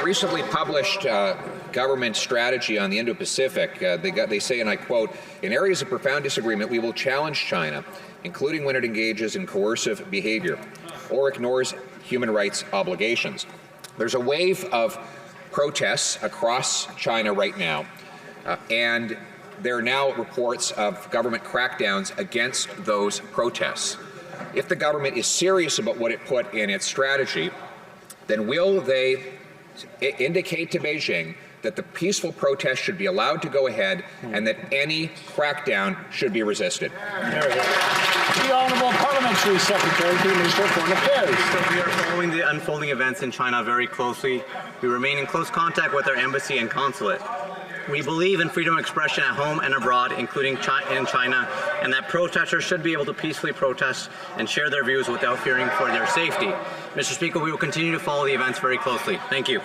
recently published government strategy on the Indo-Pacific, they say, and I quote, "In areas of profound disagreement, we will challenge China, including when it engages in coercive behavior or ignores human rights obligations." There's a wave of protests across China right now, and there are now reports of government crackdowns against those protests. If the government is serious about what it put in its strategy, then will they indicate to Beijing that the peaceful protest should be allowed to go ahead and that any crackdown should be resisted? The Honourable Parliamentary Secretary to the Minister of Foreign Affairs. So we are following the unfolding events in China very closely. We remain in close contact with our embassy and consulate. We believe in freedom of expression at home and abroad, including in China, and that protesters should be able to peacefully protest and share their views without fearing for their safety. Mr. Speaker, we will continue to follow the events very closely. Thank you.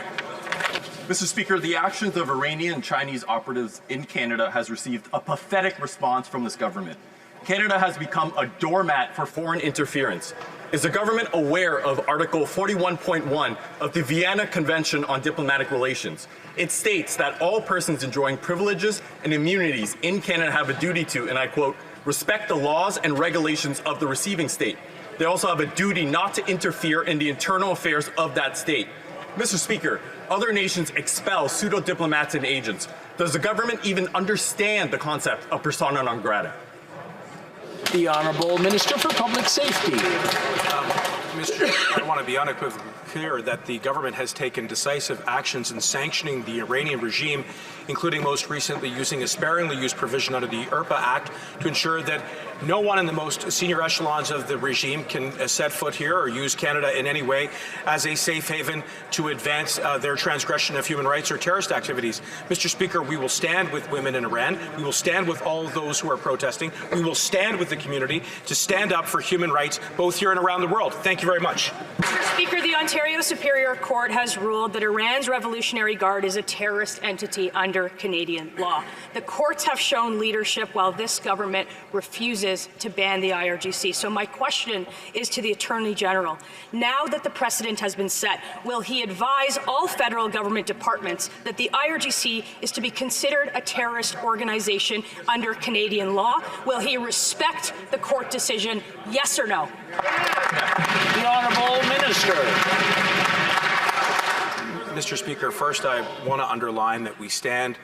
Mr. Speaker, the actions of Iranian and Chinese operatives in Canada has received a pathetic response from this government. Canada has become a doormat for foreign interference. Is the government aware of Article 41.1 of the Vienna Convention on Diplomatic Relations? It states that all persons enjoying privileges and immunities in Canada have a duty to, and I quote, respect the laws and regulations of the receiving state. They also have a duty not to interfere in the internal affairs of that state. Mr. Speaker, other nations expel pseudo-diplomats and agents. Does the government even understand the concept of persona non grata? The Honourable Minister for Public Safety. Mr. I want to be unequivocally clear that the government has taken decisive actions in sanctioning the Iranian regime, including most recently using a sparingly used provision under the IRPA Act to ensure that no one in the most senior echelons of the regime can set foot here or use Canada in any way as a safe haven to advance their transgression of human rights or terrorist activities. Mr. Speaker, we will stand with women in Iran. We will stand with all of those who are protesting. We will stand with the community to stand up for human rights both here and around the world. Thank you very much. Mr. Speaker, the Ontario Superior Court has ruled that Iran's Revolutionary Guard is a terrorist entity under Canadian law. The courts have shown leadership while this government refuses to ban the IRGC. So my question is to the Attorney General. Now that the precedent has been set, will he advise all federal government departments that the IRGC is to be considered a terrorist organization under Canadian law? Will he respect the court decision, yes or no? The Honourable Minister. Mr. Speaker, first I want to underline that we stand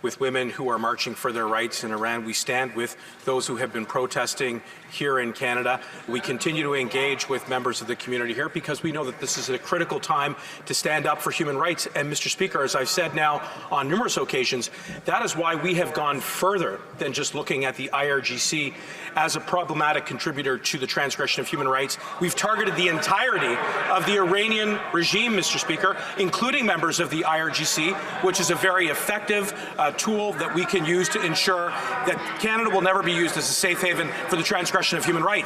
with women who are marching for their rights in Iran. We stand with those who have been protesting here in Canada. We continue to engage with members of the community here because we know that this is a critical time to stand up for human rights. And Mr. Speaker, as I've said now on numerous occasions, that is why we have gone further than just looking at the IRGC as a problematic contributor to the transgression of human rights. We've targeted the entirety of the Iranian regime, Mr. Speaker, including members of the IRGC, which is a very effective tool that we can use to ensure that Canada will never be used as a safe haven for the transgression of human rights.